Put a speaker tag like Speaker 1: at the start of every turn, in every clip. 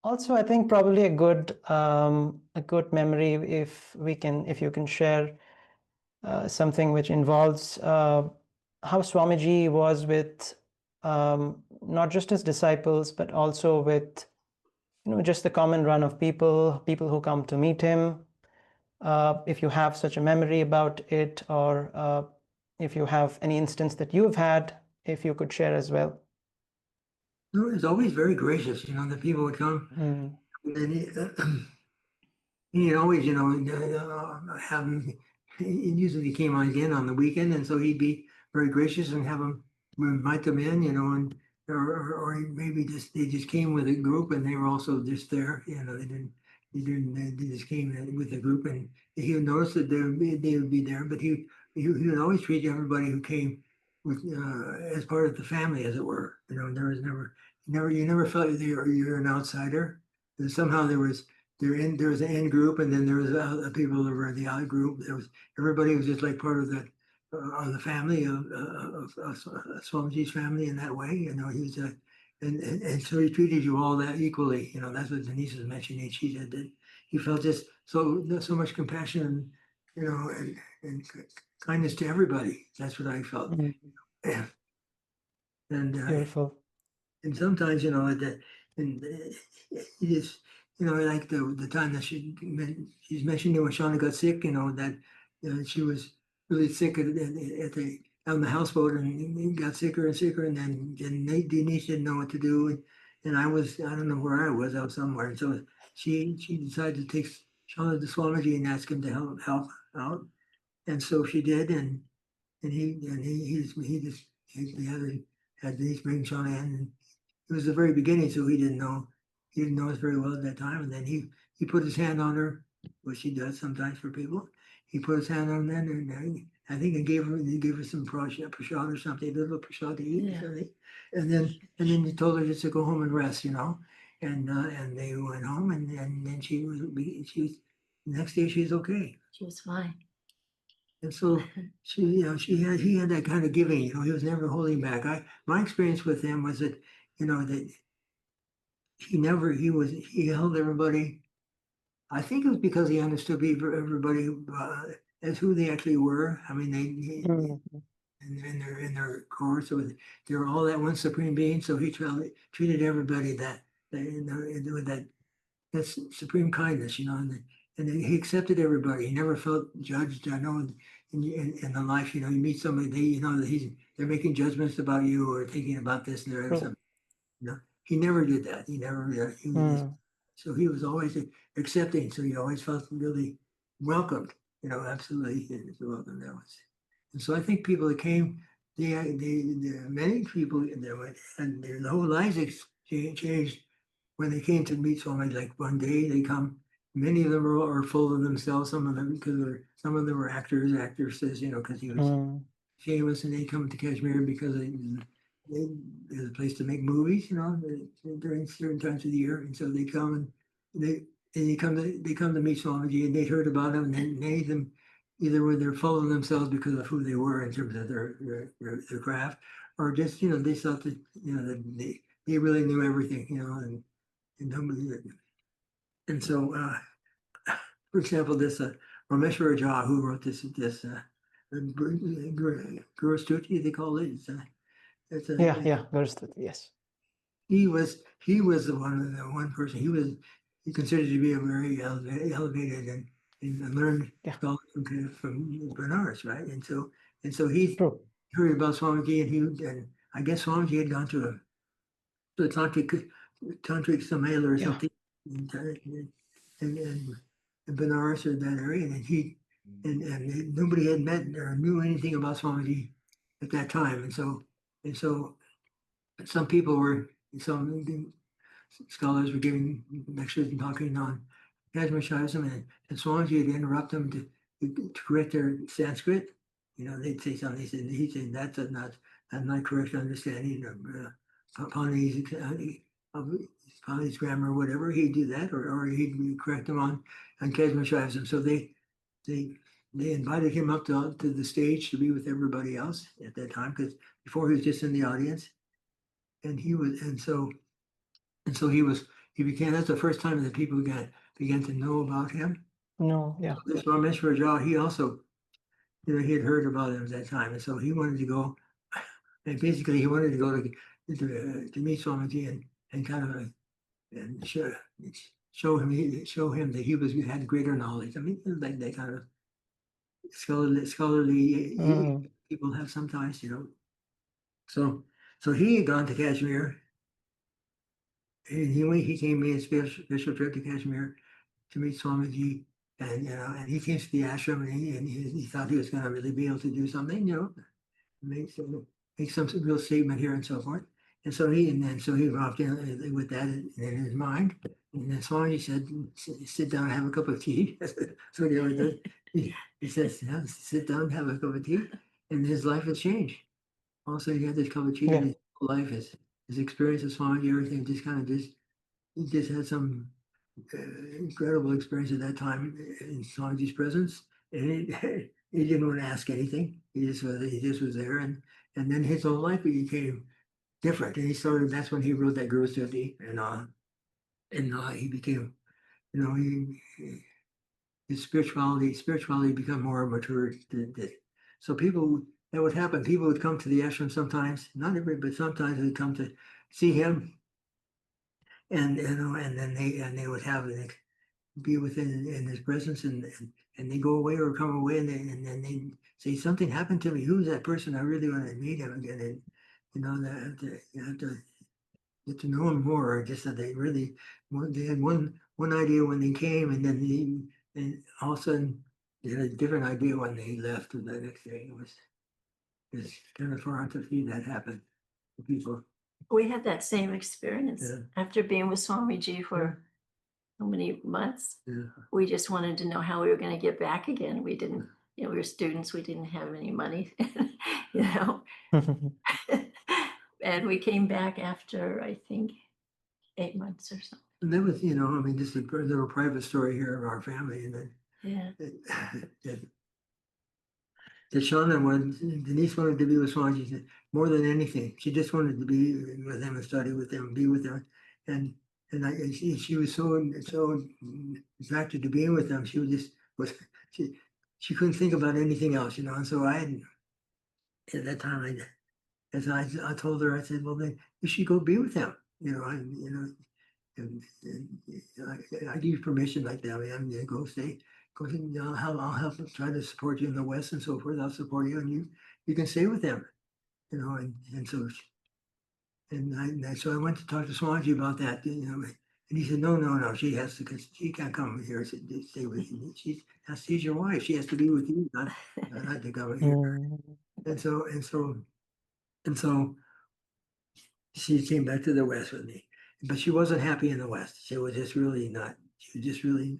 Speaker 1: Also, I think probably a good memory if you can share something which involves how Swamiji was with not just his disciples, but also with just the common run of people who come to meet him. If you have such a memory about it, or if you have any instance that you've had, if you could share as well.
Speaker 2: No, it's always very gracious, the people would come.
Speaker 1: Mm.
Speaker 2: And then he'd always, have them. He usually came on again on the weekend, and so he'd be very gracious and have them invite them in, and or maybe they just came with a group and they were also just there, they just came in with a group, and he would notice that they would be there, but he would always treat everybody who came with as part of the family, as it were. There was never you never felt you're an outsider. And somehow there was an in group, and then there was people that were in the out group. Everybody was just like part of the family of Swamiji's family in that way. He was and so he treated you all that equally. That's what Denise was mentioning. She said that he felt just so much compassion and and kindness to everybody. That's what I felt.
Speaker 1: Mm.
Speaker 2: And
Speaker 1: Beautiful.
Speaker 2: and sometimes and he just like the time that she's mentioned when Shauna got sick, that she was really sick at the on the houseboat, and got sicker and sicker, and then Denise didn't know what to do, and I don't know where I was somewhere, and so she decided to take Shauna to Swamiji and ask him to help out, and so she did, and he just had Denise bring Shauna in. And it was the very beginning, so he didn't know us very well at that time. And then he put his hand on her, which he does sometimes for people. He put his hand on her, and I think he gave her some prashad or something, a little prashad to eat or something. And then he told her just to go home and rest, and they went home, and then she was the next day she was okay.
Speaker 3: She was fine.
Speaker 2: And so he had that kind of giving, he was never holding back. My experience with him was that, that he held everybody. I think it was because he understood everybody as who they actually were. I mean, in their core, so they were all that one supreme being. So he treated everybody with that's supreme kindness, and he accepted everybody. He never felt judged. I know in the life, you meet somebody, that they're making judgments about you or thinking about this and that or something. He never did that. He never. So he was always accepting. So he always felt really welcomed. Absolutely, he was welcome. And so I think people that came, many people and their whole lives changed when they came to meet Swami. Like one day they come, many of them are full of themselves. Some of them some of them were actresses, because he was famous, and they come to Kashmir because there's a place to make movies, during certain times of the year, and so they come and they come to meet Swamiji, and they'd heard about him, and many of them either they're full of themselves because of who they were in terms of their craft, or just they thought that that they really knew everything, and nobody and so for example, this Rameshwara Jha, who wrote this Guru Stuti, they call it.
Speaker 1: Guru Stuti, yes.
Speaker 2: He was the one person. He considered to be a very elevated and learned scholar from Benares, right? And so he heard about Swamiji, and I guess Swamiji had gone to a tantric sammela or something in Benares or that area, and nobody had met or knew anything about Swamiji at that time, and so some scholars were giving lectures and talking on Kashmir Shaivism, and Swamiji would interrupt them to correct their Sanskrit. They'd say something. He'd say that's not correct understanding of Pani's grammar or whatever. He'd do that, or he'd correct them on Kashmir Shaivism. So they invited him up to the stage to be with everybody else at that time, because before he was just in the audience. And so he was that's the first time that people began to know about him.
Speaker 1: No, yeah.
Speaker 2: This Rameshwar, he also, he had heard about him at that time, and so he wanted to go, and basically he wanted to go to meet Swamiji and kind of and show him that he had greater knowledge. I mean, like that kind of scholarly
Speaker 1: Mm,
Speaker 2: people have sometimes, So he had gone to Kashmir, and he came in special trip to Kashmir to meet Swamiji, and he came to the ashram, and he thought he was going to really be able to do something, make some real statement here and so forth. And so he walked in with that in his mind. And then Swami said, sit down and have a cup of tea. So he always does. He says, sit down, have a cup of tea. And his life has changed. Also, he had this cup of tea
Speaker 1: yeah.
Speaker 2: in his whole life, his experience with Swami, everything just kind of he just had some incredible experience at that time in Swamiji's presence. And he didn't want to ask anything. He just was there. And then his whole life became different. And that's when he wrote that Guru Siddhi. And he became, his spirituality become more mature. So that would happen. People would come to the ashram sometimes, not every, but sometimes they'd come to see him. And then they would be within in his presence, and they go away or come away, and then they say something happened to me. Who's that person? I really want to meet him again. And you have to get to know him more. Or just that they had one idea when they came, and then and all of a sudden they had a different idea when they left the next day. It's kind of hard to see that happen to people.
Speaker 3: We had that same experience
Speaker 2: Yeah.
Speaker 3: after being with Swamiji for how many months?
Speaker 2: Yeah.
Speaker 3: We just wanted to know how we were going to get back again. We didn't, we were students, we didn't have any money, you know. And we came back after, I think, 8 months or something.
Speaker 2: And that was, just a little private story here of our family, and then
Speaker 3: Yeah.
Speaker 2: that Denise wanted to be with Swamiji more than anything. She just wanted to be with him and study with him, be with him. And she was so attracted to being with him. She she couldn't think about anything else, And so at that time, I told her, I said, well, then you should go be with him, and I give you permission like that. I'm gonna go stay. I'll help try to support you in the West and so forth. I'll support you, and you can stay with them, and so so I went to talk to Swamiji about that, and he said, no, she has to, she can't come here to stay with you. She's your wife. She has to be with you, not to come here.
Speaker 1: Mm,
Speaker 2: And so she came back to the West with me, but she wasn't happy in the West. She was just really not. She was just really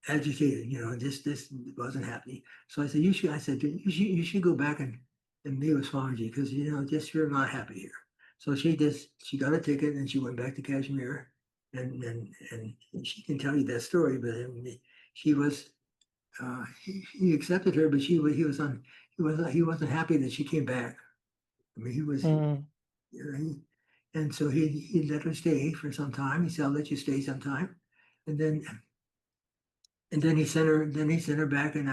Speaker 2: agitated, this wasn't happening. So I said, you should go back and meet with Swamiji, because just you're not happy here. So she got a ticket and she went back to Kashmir, and she can tell you that story, but she was he accepted her, but he wasn't happy that she came back. I mean, he was
Speaker 1: mm,
Speaker 2: and so he let her stay for some time. He said, I'll let you stay sometime. And then he sent her back, and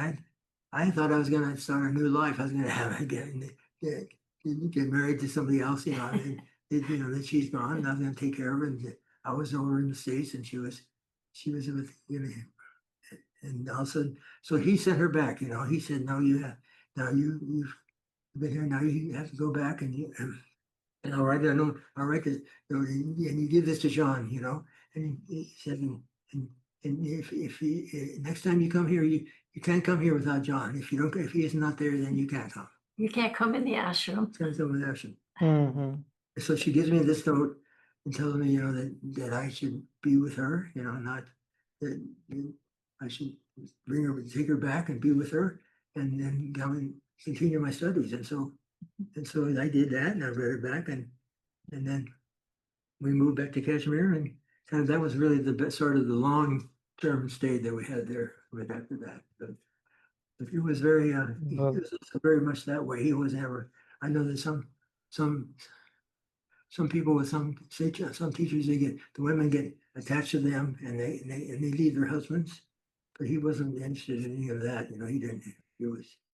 Speaker 2: I thought I was going to start a new life. I was going to get married to somebody else, and that she's gone, and I was going to take care of her. And I was over in the States, and she was with, and all of a sudden, so he sent her back. He said, no, you've been here. Now you have to go back, and all right, all right, and you give this to John, and he said, and if he, next time you come here, you can't come here without John. If he is not there, then you can't come.
Speaker 3: You can't come in the ashram.
Speaker 2: Can't come in the ashram.
Speaker 1: mhm.
Speaker 2: So she gives me this note and tells me, that I should be with her, not that I should take her back and be with her, and then come and continue my studies. And so I did that, and I read it back, and then we moved back to Kashmir, and kind of that was really the best sort of the long-term stay that we had there right after that. But it was very, he
Speaker 1: Well,
Speaker 2: was also very much that way. He was never. I know that some some people with some teachers, the women get attached to them and they leave their husbands. But he wasn't interested in any of that. He didn't. He was